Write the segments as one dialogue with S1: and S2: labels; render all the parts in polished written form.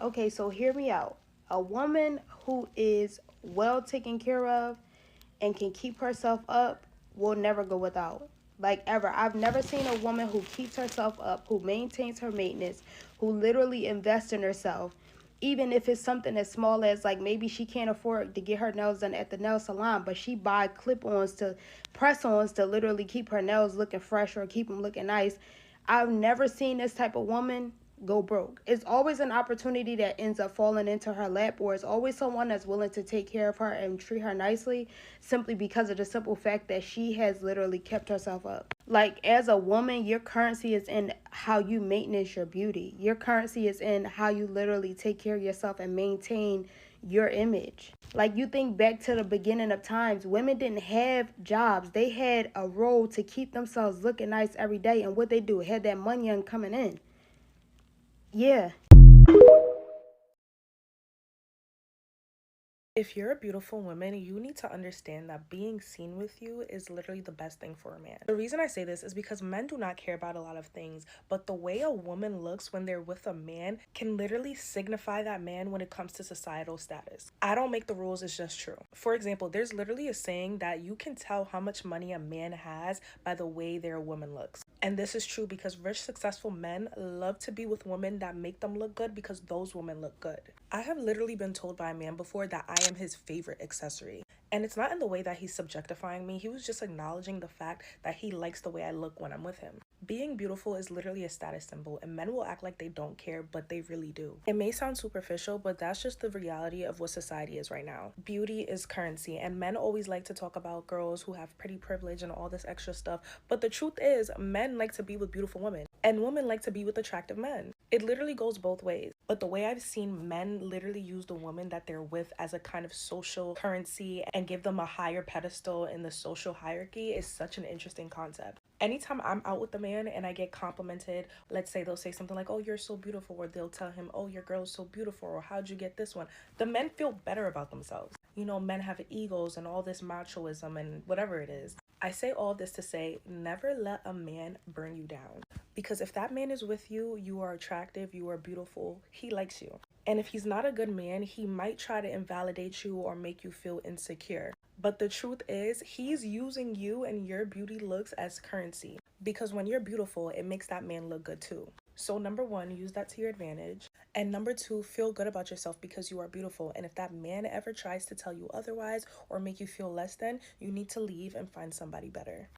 S1: Okay, so hear me out. A woman who is well taken care of and can keep herself up will never go without. Like ever. I've never seen a woman who keeps herself up, who maintains her maintenance, who literally invests in herself. Even if it's something as small as like maybe she can't afford to get her nails done at the nail salon, but she buy clip-ons to press-ons to literally keep her nails looking fresh or keep them looking nice. I've never seen this type of woman go broke. It's always an opportunity that ends up falling into her lap, or it's always someone that's willing to take care of her and treat her nicely simply because of the simple fact that she has literally kept herself up. Like, as a woman, your currency is in how you maintenance your beauty. Your currency is in how you literally take care of yourself and maintain your image. Like, you think back to the beginning of times, women didn't have jobs. They had a role to keep themselves looking nice every day, and what they do had that money coming in. Yeah.
S2: If you're a beautiful woman, you need to understand that being seen with you is literally the best thing for a man. The reason I say this is because men do not care about a lot of things, but the way a woman looks when they're with a man can literally signify that man when it comes to societal status. I don't make the rules, it's just true. For example, there's literally a saying that you can tell how much money a man has by the way their woman looks. And this is true because rich, successful men love to be with women that make them look good because those women look good. I have literally been told by a man before that I am his favorite accessory. And it's not in the way that he's subjectifying me. He was just acknowledging the fact that he likes the way I look when I'm with him. Being beautiful is literally a status symbol, and men will act like they don't care, but they really do. It may sound superficial, but that's just the reality of what society is right now. Beauty is currency, and men always like to talk about girls who have pretty privilege and all this extra stuff, but the truth is, men like to be with beautiful women, and women like to be with attractive men. It literally goes both ways. But the way I've seen men literally use the woman that they're with as a kind of social currency and give them a higher pedestal in the social hierarchy is such an interesting concept. Anytime I'm out with a man and I get complimented, let's say they'll say something like, oh, you're so beautiful, or they'll tell him, oh, your girl is so beautiful, or how'd you get this one? The men feel better about themselves. You know, men have egos and all this machoism and whatever it is. I say all this to say, never let a man burn you down. Because if that man is with you, you are attractive, you are beautiful, he likes you. And if he's not a good man, he might try to invalidate you or make you feel insecure. But the truth is, he's using you and your beauty looks as currency. Because when you're beautiful, it makes that man look good too. So number one, use that to your advantage. And number two, feel good about yourself because you are beautiful. And if that man ever tries to tell you otherwise or make you feel less than, you need to leave and find somebody better.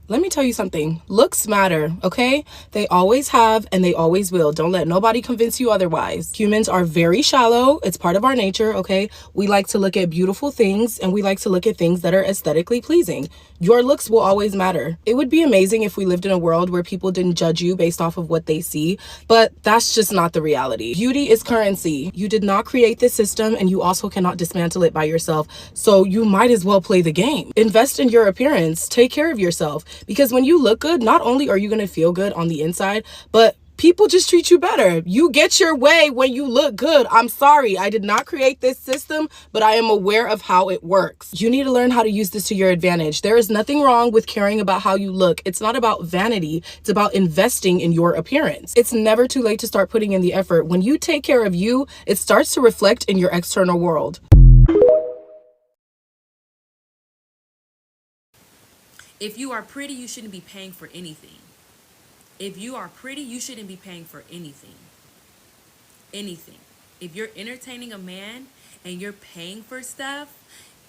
S3: Let me tell you something. Looks matter, okay? They always have and they always will. Don't let nobody convince you otherwise. Humans are very shallow. It's part of our nature, okay? We like to look at beautiful things and we like to look at things that are aesthetically pleasing. Your looks will always matter. It would be amazing if we lived in a world where people didn't judge you based off of what they see, but that's just not the reality. Beauty is currency. You did not create this system and you also cannot dismantle it by yourself. So you might as well play the game. Invest in your appearance. Take care of yourself. Because when you look good, not only are you going to feel good on the inside, but people just treat you better. You get your way when you look good. I'm sorry, I did not create this system, but I am aware of how it works. You need to learn how to use this to your advantage. There is nothing wrong with caring about how you look. It's not about vanity. It's about investing in your appearance. It's never too late to start putting in the effort. When you take care of you, it starts to reflect in your external world.
S4: If you are pretty, you shouldn't be paying for anything. If you are pretty, you shouldn't be paying for anything. Anything. If you're entertaining a man and you're paying for stuff,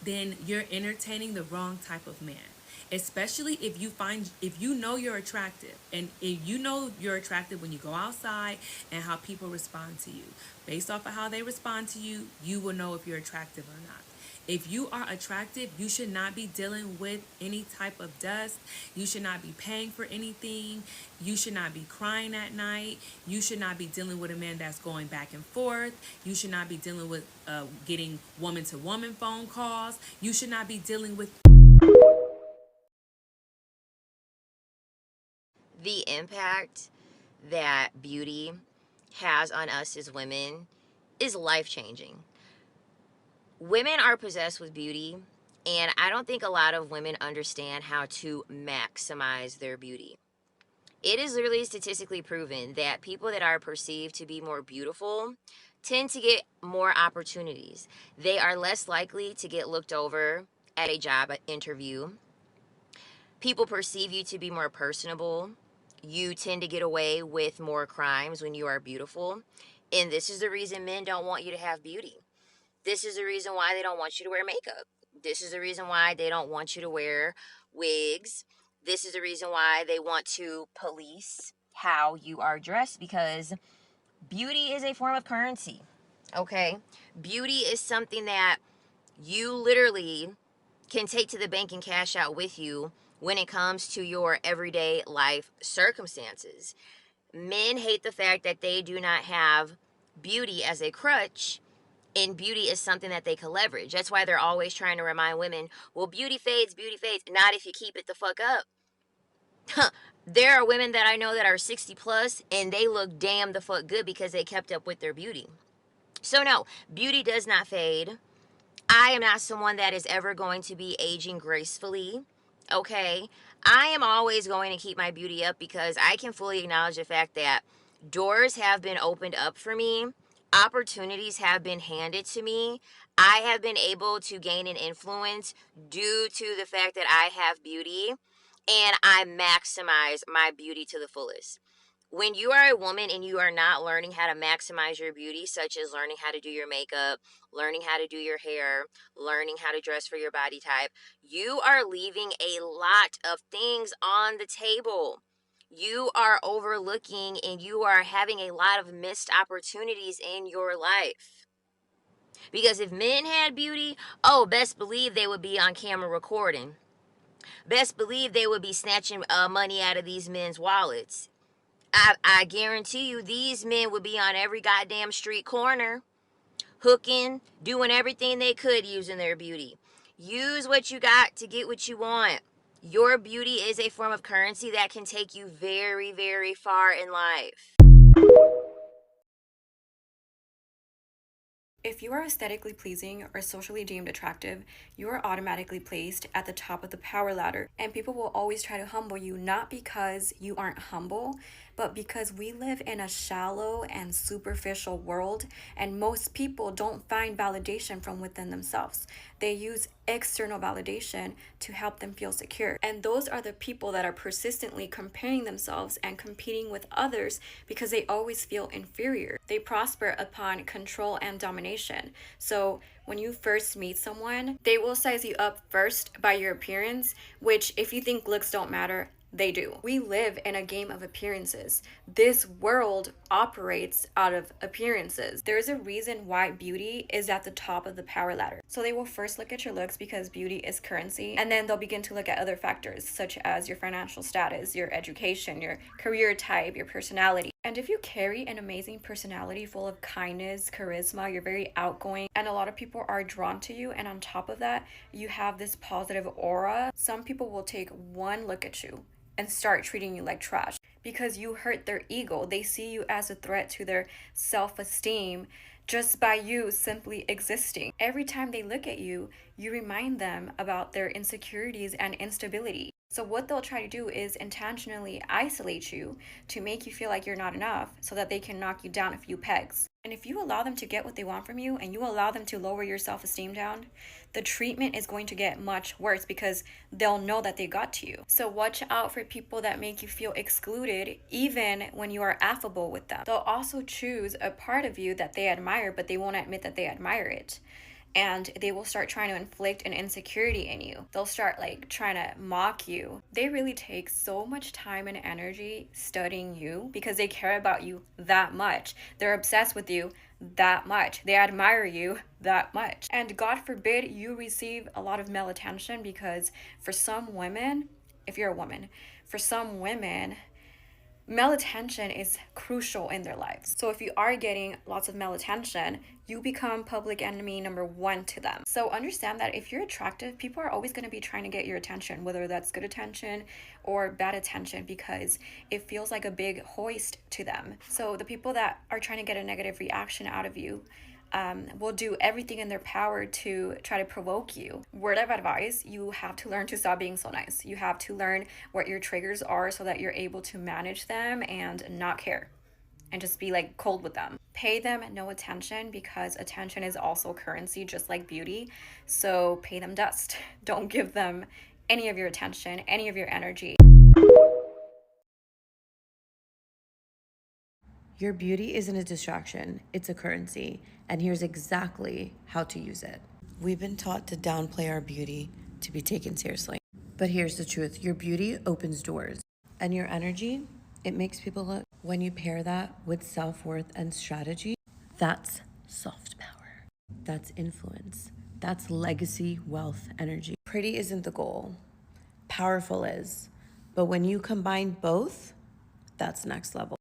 S4: then you're entertaining the wrong type of man. Especially if you know you're attractive, and if you know you're attractive when you go outside and how people respond to you. Based off of how they respond to you, you will know if you're attractive or not. If you are attractive, you should not be dealing with any type of dust. You should not be paying for anything. You should not be crying at night. You should not be dealing with a man that's going back and forth. You should not be dealing with getting woman-to-woman phone calls. You should not be dealing with...
S5: The impact that beauty has on us as women is life changing. Women are possessed with beauty, and I don't think a lot of women understand how to maximize their beauty. It is literally statistically proven that people that are perceived to be more beautiful tend to get more opportunities. They are less likely to get looked over at a job interview. People perceive you to be more personable. You tend to get away with more crimes when you are beautiful. And this is the reason men don't want you to have beauty. This is the reason why they don't want you to wear makeup. This is the reason why they don't want you to wear wigs. This is the reason why they want to police how you are dressed, because beauty is a form of currency. Okay? Beauty is something that you literally can take to the bank and cash out with you when it comes to your everyday life circumstances. Men hate the fact that they do not have beauty as a crutch, and beauty is something that they can leverage. That's why they're always trying to remind women, well, beauty fades, not if you keep it the fuck up. There are women that I know that are 60 plus and they look damn the fuck good because they kept up with their beauty. So no, beauty does not fade. I am not someone that is ever going to be aging gracefully. Okay? I am always going to keep my beauty up because I can fully acknowledge the fact that doors have been opened up for me. Opportunities have been handed to me. I have been able to gain an influence due to the fact that I have beauty, and I maximize my beauty to the fullest. When you are a woman and you are not learning how to maximize your beauty, such as learning how to do your makeup, learning how to do your hair, learning how to dress for your body type, you are leaving a lot of things on the table. You are overlooking and you are having a lot of missed opportunities in your life. Because if men had beauty, oh, best believe they would be on camera recording. Best believe they would be snatching money out of these men's wallets. I guarantee you these men would be on every goddamn street corner, hooking, doing everything they could using their beauty. Use what you got to get what you want. Your beauty is a form of currency that can take you very, very far in life.
S6: If you are aesthetically pleasing or socially deemed attractive, you are automatically placed at the top of the power ladder, and people will always try to humble you, not because you aren't humble, but because we live in a shallow and superficial world, and most people don't find validation from within themselves. They use external validation to help them feel secure. And those are the people that are persistently comparing themselves and competing with others because they always feel inferior. They prosper upon control and domination. So when you first meet someone, they will size you up first by your appearance, which if you think looks don't matter, they do. We live in a game of appearances. This world operates out of appearances. There's a reason why beauty is at the top of the power ladder. So they will first look at your looks because beauty is currency, and then they'll begin to look at other factors such as your financial status, your education, your career type, your personality. And if you carry an amazing personality full of kindness, charisma, you're very outgoing, and a lot of people are drawn to you, and on top of that, you have this positive aura, some people will take one look at you and start treating you like trash because you hurt their ego. They see you as a threat to their self-esteem just by you simply existing. Every time they look at you, you remind them about their insecurities and instability. So what they'll try to do is intentionally isolate you to make you feel like you're not enough so that they can knock you down a few pegs. And if you allow them to get what they want from you and you allow them to lower your self-esteem down, the treatment is going to get much worse because they'll know that they got to you. So watch out for people that make you feel excluded even when you are affable with them. They'll also choose a part of you that they admire, but they won't admit that they admire it. And they will start trying to inflict an insecurity in you. They'll start trying to mock you. They really take so much time and energy studying you because they care about you that much. They're obsessed with you that much. They admire you that much. And God forbid you receive a lot of male attention, because for some women, if you're a woman, for some women, male attention is crucial in their lives. So if you are getting lots of male attention, you become public enemy number one to them. So understand that if you're attractive, people are always going to be trying to get your attention, whether that's good attention or bad attention, because it feels like a big hoist to them. So the people that are trying to get a negative reaction out of you, will do everything in their power to try to provoke you. Word of advice, you have to learn to stop being so nice. You have to learn what your triggers are so that you're able to manage them and not care and just be like cold with them. Pay them no attention, because attention is also currency, just like beauty. So pay them dust. Don't give them any of your attention, any of your energy.
S7: Your beauty isn't a distraction, it's a currency, and here's exactly how to use it. We've been taught to downplay our beauty to be taken seriously. But here's the truth, your beauty opens doors, and your energy, it makes people look. When you pair that with self-worth and strategy, that's soft power. That's influence. That's legacy, wealth, energy. Pretty isn't the goal. Powerful is. But when you combine both, that's next level.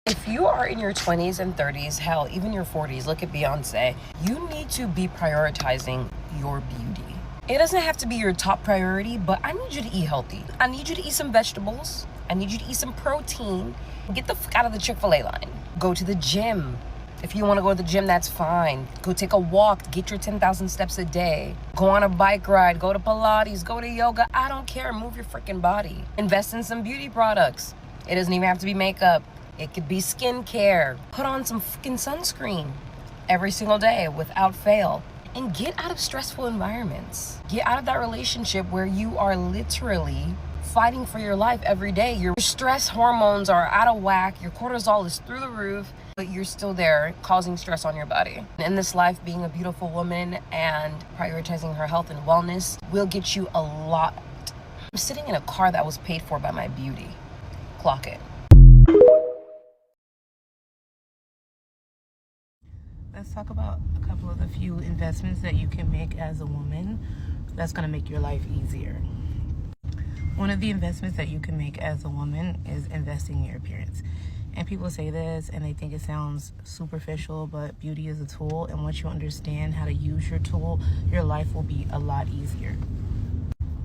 S8: If you are in your 20s and 30s, hell, even your 40s, look at Beyonce, you need to be prioritizing your beauty. It doesn't have to be your top priority, but I need you to eat healthy. I need you to eat some vegetables. I need you to eat some protein. Get the fuck out of the Chick-fil-A line. Go to the gym. If you want to go to the gym, that's fine. Go take a walk. Get your 10,000 steps a day. Go on a bike ride. Go to Pilates. Go to yoga. I don't care. Move your freaking body. Invest in some beauty products. It doesn't even have to be makeup. It could be skincare. Put on some fucking sunscreen every single day without fail. And get out of stressful environments. Get out of that relationship where you are literally fighting for your life every day. Your stress hormones are out of whack. Your cortisol is through the roof, but you're still there causing stress on your body. In this life, being a beautiful woman and prioritizing her health and wellness will get you a lot. I'm sitting in a car that was paid for by my beauty. Clock it.
S3: Let's talk about a couple of the few investments that you can make as a woman that's going to make your life easier. One of the investments that you can make as a woman is investing in your appearance. And people say this and they think it sounds superficial, but beauty is a tool, and once you understand how to use your tool, your life will be a lot easier.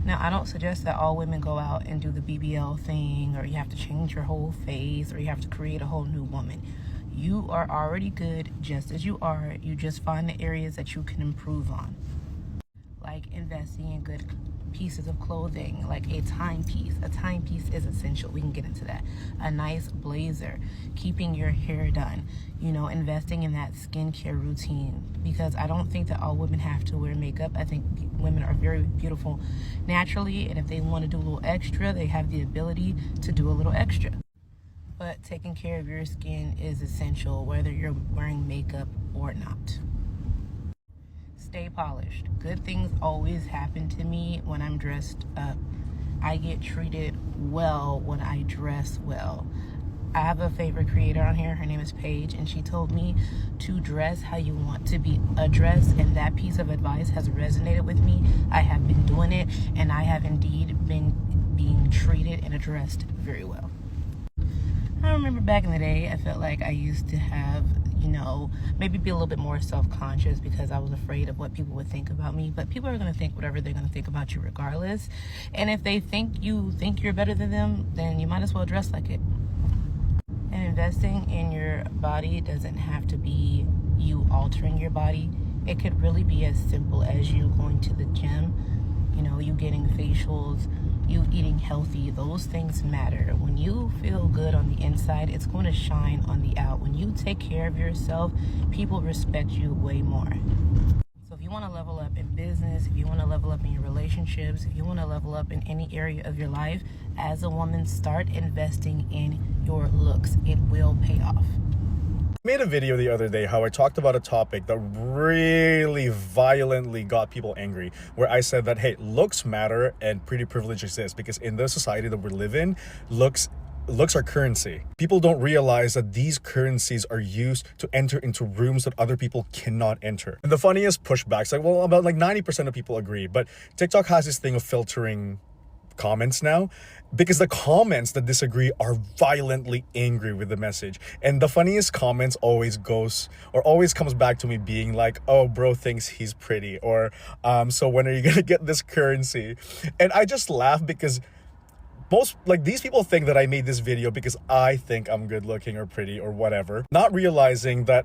S3: Now, I don't suggest that all women go out and do the BBL thing, or you have to change your whole face, or you have to create a whole new woman. You are already good just as you are. You just find the areas that you can improve on. Like investing in good pieces of clothing, like a timepiece. A timepiece is essential. We can get into that. A nice blazer, keeping your hair done, investing in that skincare routine. Because I don't think that all women have to wear makeup. I think women are very beautiful naturally, and if they want to do a little extra, they have the ability to do a little extra. But taking care of your skin is essential, whether you're wearing makeup or not. Stay polished. Good things always happen to me when I'm dressed up. I get treated well when I dress well. I have a favorite creator on here. Her name is Paige, and she told me to dress how you want to be addressed, and that piece of advice has resonated with me. I have been doing it, and I have indeed been being treated and addressed very well. I remember back in the day, I felt like I used to have, maybe be a little bit more self-conscious because I was afraid of what people would think about me. But people are going to think whatever they're going to think about you regardless. And if they think you're better than them, then you might as well dress like it. And investing in your body doesn't have to be you altering your body. It could really be as simple as you going to the gym, you getting facials, you eating healthy. Those things matter. When you feel good on the inside, it's going to shine on the out. When you take care of yourself, people respect you way more. So if you want to level up in business, if you want to level up in your relationships, if you want to level up in any area of your life, as a woman, start investing in your looks. It will pay off.
S9: I made a video the other day how I talked about a topic that really violently got people angry, where I said that, hey, looks matter and pretty privilege exists, because in the society that we live in, looks are currency. People don't realize that these currencies are used to enter into rooms that other people cannot enter. And the funniest pushbacks, about 90% of people agree, but TikTok has this thing of filtering comments now, because the comments that disagree are violently angry with the message. And the funniest comments always comes back to me being like, oh, bro thinks he's pretty, or so when are you gonna get this currency? And I just laugh because Most, like, these people think that I made this video because I think I'm good looking or pretty or whatever, not realizing that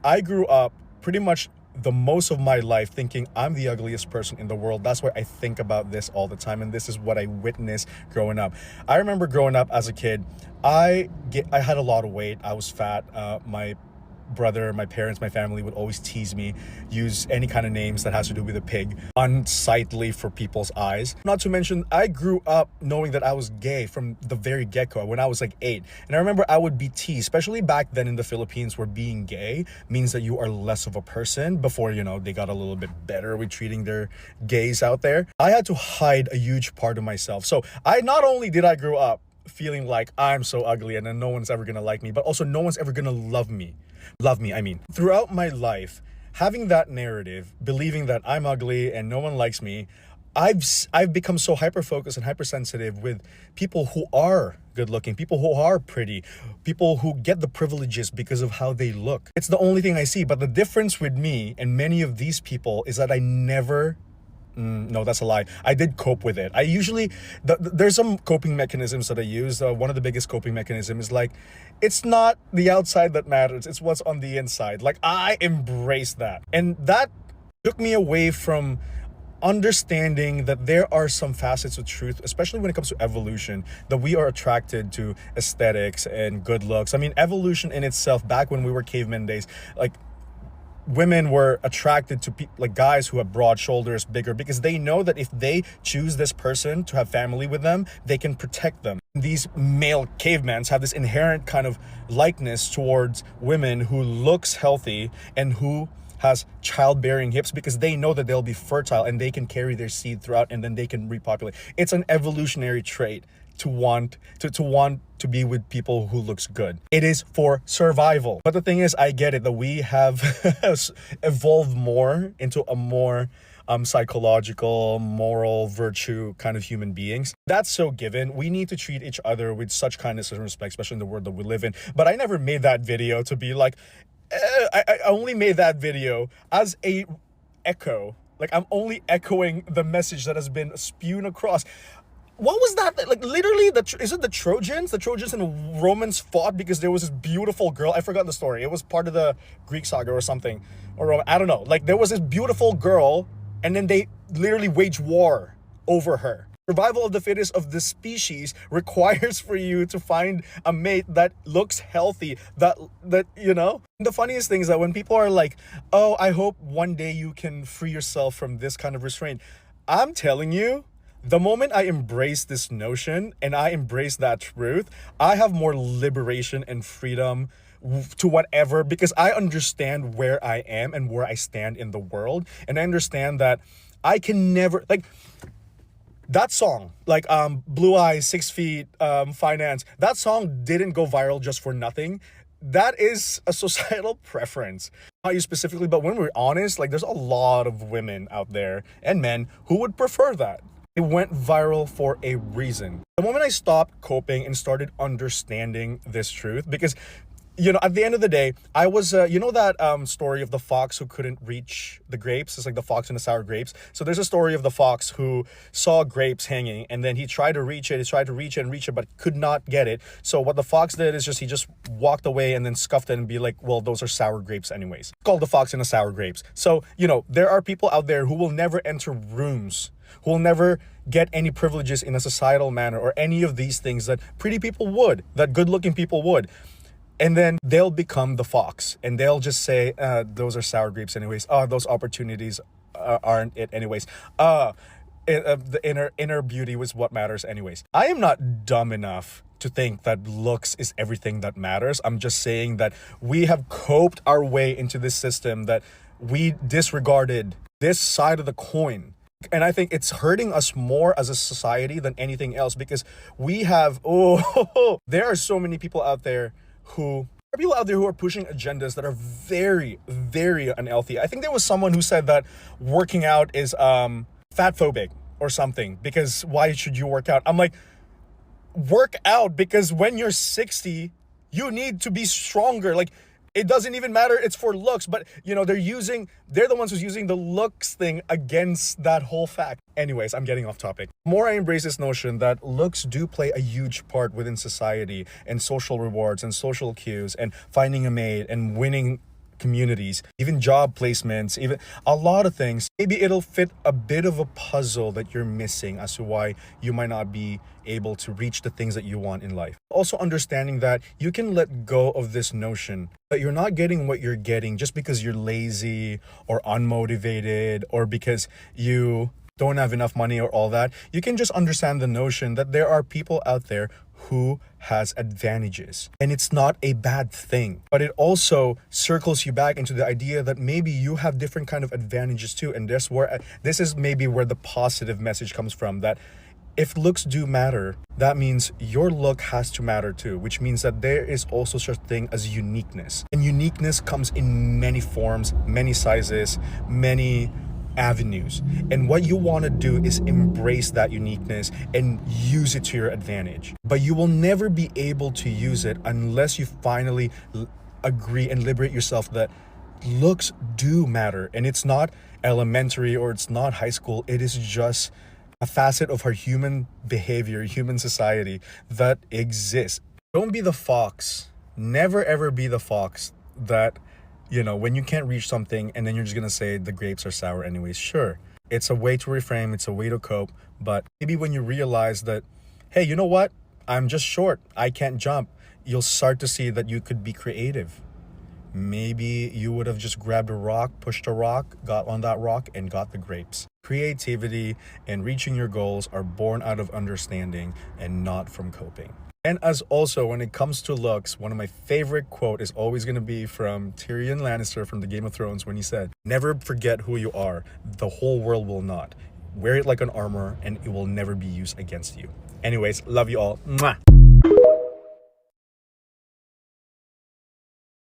S9: I grew up pretty much the most of my life thinking I'm the ugliest person in the world. That's why I think about this all the time, and this is what I witnessed growing up. I remember growing up as a kid, I had a lot of weight. I was fat. My brother, my parents, my family would always tease me, use any kind of names that has to do with a pig, unsightly for people's eyes. Not to mention, I grew up knowing that I was gay from the very get-go when I was like 8. And I remember I would be teased, especially back then in the Philippines, where being gay means that you are less of a person before, you know, they got a little bit better with treating their gays out there. I had to hide a huge part of myself. So not only did I grow up feeling like I'm so ugly and then no one's ever gonna like me, but also no one's ever gonna love me. Throughout my life, having that narrative, believing that I'm ugly and no one likes me, I've become so hyper-focused and hypersensitive with people who are good-looking, people who are pretty, people who get the privileges because of how they look. It's the only thing I see. But the difference with me and many of these people is that I never... no, that's a lie. I did cope with it. I usually... there's some coping mechanisms that I use. One of the biggest coping mechanisms is like, it's not the outside that matters, it's what's on the inside. Like, I embrace that. And that took me away from understanding that there are some facets of truth, especially when it comes to evolution, that we are attracted to aesthetics and good looks. I mean, evolution in itself, back when we were caveman days, like, women were attracted to like guys who have broad shoulders, bigger, because they know that if they choose this person to have family with them, they can protect them. These male cavemans have this inherent kind of likeness towards women who looks healthy and who has childbearing hips, because they know that they'll be fertile and they can carry their seed throughout and then they can repopulate. It's an evolutionary trait to want to be with people who looks good. It is for survival. But the thing is, I get it that we have evolved more into a more psychological, moral, virtue kind of human beings. That's so given. We need to treat each other with such kindness and respect, especially in the world that we live in. But I never made that video to be like, I only made that video as a echo. Like, I'm only echoing the message that has been spewed across. What was that? Like, literally, is it the Trojans? The Trojans and the Romans fought because there was this beautiful girl. I forgot the story. It was part of the Greek saga or something. Or I don't know. Like, there was this beautiful girl, and then they literally waged war over her. Survival of the fittest of the species requires for you to find a mate that looks healthy, that you know. The funniest thing is that when people are like, oh, I hope one day you can free yourself from this kind of restraint. I'm telling you, the moment I embrace this notion and I embrace that truth, I have more liberation and freedom to whatever, because I understand where I am and where I stand in the world. And I understand that I can never, like, that song, like Blue Eyes, 6 Feet, Finance, that song didn't go viral just for nothing. That is a societal preference. Not you specifically, but when we're honest, like, there's a lot of women out there and men who would prefer that. It went viral for a reason. The moment I stopped coping and started understanding this truth, because, you know, at the end of the day, I was, you know that story of the fox who couldn't reach the grapes? It's like the fox and the sour grapes. So there's a story of the fox who saw grapes hanging, and then he tried to reach it, but could not get it. So what the fox did is he just walked away and then scuffed it and be like, well, those are sour grapes anyways. It's called the fox and the sour grapes. So, you know, there are people out there who will never enter rooms, who will never get any privileges in a societal manner or any of these things that pretty people would, that good-looking people would. And then they'll become the fox and they'll just say, those are sour grapes anyways. Those opportunities aren't it anyways. The inner beauty was what matters anyways. I am not dumb enough to think that looks is everything that matters. I'm just saying that we have coped our way into this system, that we disregarded this side of the coin. And I think it's hurting us more as a society than anything else, because we have, there are so many people out there who are pushing agendas that are very, very unhealthy. I think there was someone who said that working out is fat phobic or something, because why should you work out? I'm like, work out because when you're 60, you need to be stronger. Like, It doesn't even matter, it's for looks, but you know, they're the ones who's using the looks thing against that whole fact. Anyways, I'm getting off topic. The more I embrace this notion that looks do play a huge part within society and social rewards and social cues and finding a mate and winning communities, even job placements, even a lot of things, maybe it'll fit a bit of a puzzle that you're missing as to why you might not be able to reach the things that you want in life. Also understanding that you can let go of this notion that you're not getting what you're getting just because you're lazy or unmotivated or because you don't have enough money or all that. You can just understand the notion that there are people out there who has advantages, and it's not a bad thing, but it also circles you back into the idea that maybe you have different kind of advantages too. And this is maybe where the positive message comes from, that if looks do matter, that means your look has to matter too, which means that there is also such a thing as uniqueness, and uniqueness comes in many forms, many sizes, many avenues. And what you want to do is embrace that uniqueness and use it to your advantage. But you will never be able to use it unless you finally agree and liberate yourself that looks do matter. And it's not elementary or it's not high school. It is just a facet of our human behavior, human society that exists. Don't be the fox. Never ever be the fox that, you know, when you can't reach something and then you're just gonna say the grapes are sour anyways. Sure, it's a way to reframe, it's a way to cope, but maybe when you realize that, hey, you know what? I'm just short, I can't jump, you'll start to see that you could be creative. Maybe you would have just grabbed a rock, pushed a rock, got on that rock, and got the grapes. Creativity and reaching your goals are born out of understanding and not from coping. And as also, when it comes to looks, one of my favorite quote is always going to be from Tyrion Lannister from the Game of Thrones, when he said, "Never forget who you are. The whole world will not. Wear it like an armor and it will never be used against you." Anyways, love you all. Mwah.